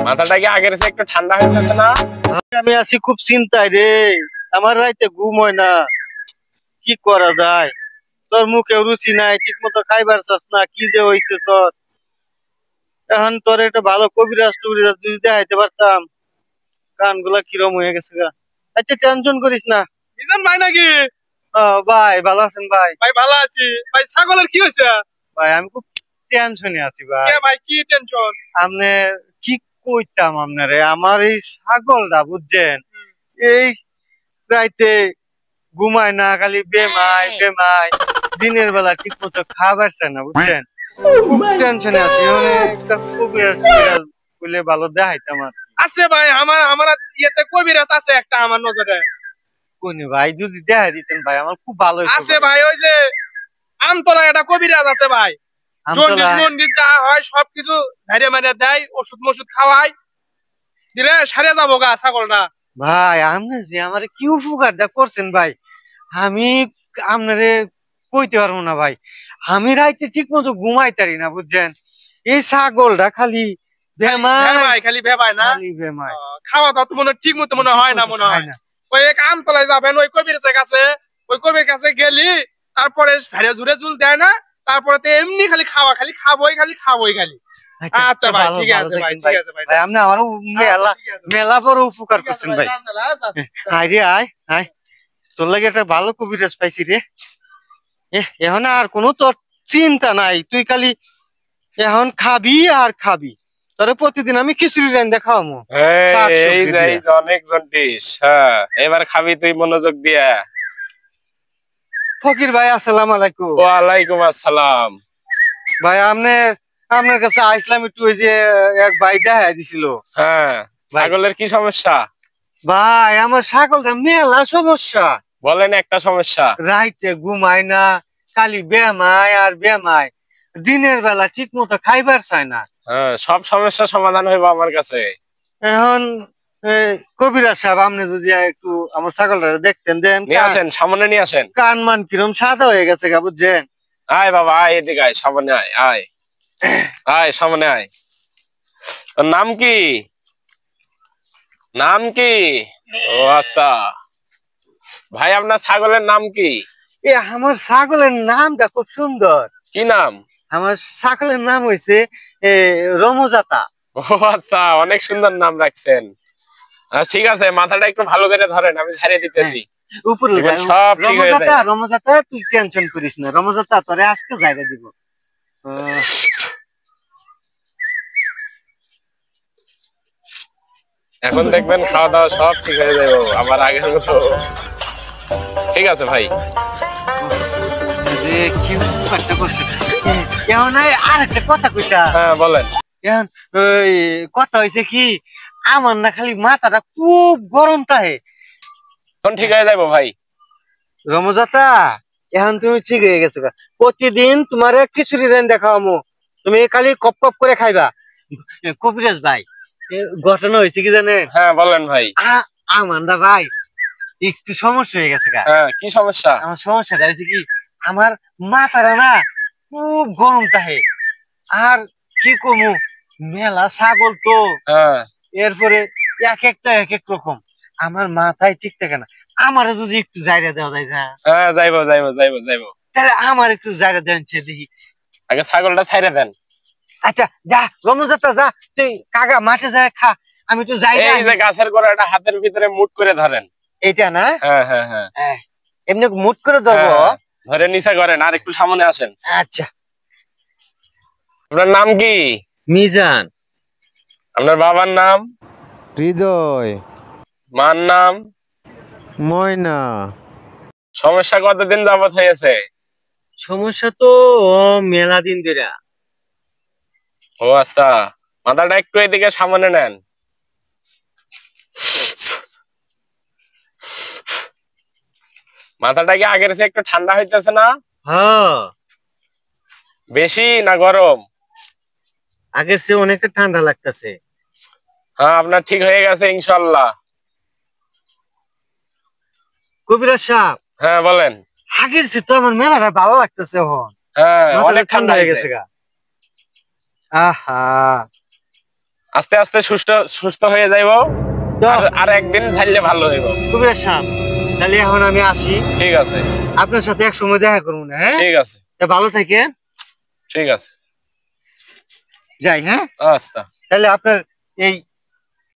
মাথাটা কি আগের চেয়ে একটু ঠান্ডা হয়ে যাচ্ছে না? আমি আছি খুব চিন্তায় রে। আমার রাইতে ঘুম হয় না, কি করা যায়? তোর মুখে রুচি নাই, ঠিক মতো খাইবার চাস না, কি যে হইছে তোর? এখন তোর একটা ভালো কবিরাজ টবিরাজ যদি দেখাইতে পারতাম। কানগুলা কিরম হয়ে গেছে গা। আচ্ছা টেনশন করিস না। মিজান ভাই নাকি? ভাই ভালো আছেন ভাই? ভাই ভালো আছি। ভাই ছাগলের কি হয়েছে? ভাই আমি খুব টেনশনে আছি ভাই। কে ভাই কি টেনশন? আপনি কি কইতাম আপনারে, আমার এই ছাগলটা বুঝছেন, এই রাইতে ঘুমায় না, খালি বেমায় বেমায়, দিনের বেলা ঠিক মতো খাবার চায় না বুঝছেন। খুব টেনশনে আছি, মানে একটা কইলে ভালো দেখাইতাম আর। আছে ভাই, আমার আমার ইয়েতে কবিরাজ আছে একটা আমার নজরে। কোনে ভাই, যদি দেখাই দিতেন ভাই আমার খুব ভালো হইতো। আছে ভাই, ওই যে আমতলা একটা কবিরাজ আছে ভাই। জন্ডিস মন্ডিস যা হয় সবকিছু ধারে মারে দেয়, ওষুধ মষুধ খাওয়ায়, দিলে সারে যাবো গা ছাগলটা। ভাই আপনি যে আমার কি উপকারটা করছেন ভাই, আমি আপনারে কইতে পারবো না ভাই। আমি রাইতে ঠিক মতো ঘুমাইতারি না বুঝছেন, এই ছাগলটা খালি ভেবাই, খালি ভেবাই না, বেমায়। খাওয়া দাওয়া তো মনে ঠিক মতো মনে হয় না, মনে হয় না। ওই এক আমতলায় যাবেন, ওই কবিরাজের কাছে, ওই কবির কাছে গেলি তারপরে ঝাড়ে ঝুড়ে চুল দেয় না, তারপরে তো এমনি খালি খাওয়া, খালি খাবোই খালি খাবোই খালি। আচ্ছা ভাই ঠিক আছে ভাই, ঠিক আছে ভাই। আপনি আমার মেলা মেলা বড় উপকার করছেন ভাই। আয় রে আয় আয়, তোর লাগে একটা ভালো কবিরাজ পাইছি রে। এখন আর কোনো তোর চিন্তা নাই, তুই খালি এখন খাবি আর খাবি। তোরে প্রতিদিন আমি খিচুড়ি রান্না খাওয়ামু। এই অনেক জন্ডিস। হ্যাঁ এবার খাবি তুই মনোযোগ দিয়া। ফকির ভাই আসসালামু আলাইকুম। ওয়ালাইকুম আসসালাম। ভাই আপনার কাছে আইসলাম একটু, ওই যে এক ভাই দেখা দিছিল। হ্যাঁ ছাগলের কি সমস্যা? ভাই আমার ছাগলটা মেলা সমস্যা। বলেন একটা সমস্যা। রাইতে ঘুমায় না, খালি বেমায় আর বেমায়, দিনের বেলা ঠিক মতো খাইবার চায় না। হ্যাঁ সব সমস্যার সমাধান হইব আমার কাছে। এখন কবিরাজ সাহেব, আপনি যদি একটু আমার ছাগলটা দেখতেন, দেন নিয়ে আসেন, সামনে নিয়ে আসেন। কান মান কিরম সাদা হয়ে গেছে গা বুঝছেন। আয় বাবা আয়, এদিকে আয়, সামনে আয়, আয় আয় সামনে আয়। তোর নাম কি? নাম কি? ও আস্তা ভাই, আপনার ছাগলের নাম কি? আমার ছাগলের নামটা খুব সুন্দর। কি নাম? আমার ছাগলের নাম হয়েছে রমজাতা। ও আচ্ছা, অনেক সুন্দর নাম রাখছেন। ঠিক আছে, মাথাটা একটু ভালো করে ধরেন, আমি ছাড়িয়ে দিতেছি। উপরে সব ঠিক হয়ে যাবে। রমজাতা তুই টেনশন করিস না, রমজাতা তোরে আজকে জায়গা দিব। এখন দেখবেন খাওয়া দাওয়া সব ঠিক হয়ে যাবে আবার আগের মতো। ঠিক আছে ভাই। কি একটা করছে। এখন আর একটা কথা কইতা। হ্যাঁ বলেন। এখন ওই কথা হয়েছে কি, আমার না খালি মাথাটা খুব গরম তাহে। এখন ঠিক হয়ে যাবো ভাই। রমজাতা এখন তুমি ঠিক হয়ে গেছো, প্রতিদিন তোমার খিচুড়ি রান্না খাওয়ামু, তুমি খালি কপ কপ করে খাইবা। কবিরাজ ভাই, ঘটনা হয়েছে কি জানেন? হ্যাঁ বলেন ভাই। আমার না ভাই একটু সমস্যা হয়ে গেছে। হ্যাঁ কি সমস্যা? আমার সমস্যাটা হয়েছে কি, আমার মাথাটা না খুব গরম তাহে। আর কি কমু, মেলা ছাগল তো, এরপরে এক একটা এক এক রকম, আমার মাথায় ঠিক থাকে না। আমারও যদি একটু জায়গা দেওয়া যায় না? হ্যাঁ যাইবো যাইবো যাইবো যাইবো। তাহলে আমার একটু জায়গা দেন দেখি। আগে ছাগলটা ছাইড়ে দেন। আচ্ছা যা রমজাতা, যা তুই কাকা মাঠে যায় খা, আমি তো যাই। এই যে গাছের গোড়াটা হাতের ভিতরে মুট করে ধরেন। এইটা না? হ্যাঁ হ্যাঁ হ্যাঁ, এমনি মুট করে ধরবো। ধরে নিচে করেন আর একটু সামনে আসেন। আচ্ছা। আপনার নাম কি? মিজান। আপনার বাবার নাম? হৃদয়। মার নাম? ময়না। সমস্যা কতদিন যাবত হয়েছে? সমস্যা তো মেলা দিন ধরে। ও আচ্ছা, মাথাটা একটু এদিকে সামনে নেন। মাথাটা কি আগের চেয়ে একটু ঠান্ডা হইতেছে না? হ্যাঁ। বেশি না গরম? আগের চেয়ে অনেকটা ঠান্ডা লাগতেছে। হ্যাঁ আপনার ঠিক হয়ে গেছে ইনশাআল্লাহ। কবিরাজ সাহেব। হ্যাঁ বলেন। আগের চেয়ে তো আমার মেলাটা ভালো লাগতেছে এখন। হ্যাঁ অনেক ঠান্ডা হয়ে গেছে। আহা আস্তে আস্তে সুস্থ সুস্থ হয়ে যাইব আর একদিন ঝাইলে ভালো হইব কবিরাজ সাহেব তাহলে এখন আমি আসি ঠিক আছে আপনার সাথে এক সময় দেখা করবো না হ্যাঁ ঠিক আছে তা ভালো থাকেন ঠিক আছে যাই হ্যাঁ আচ্ছা তাহলে আপনার এই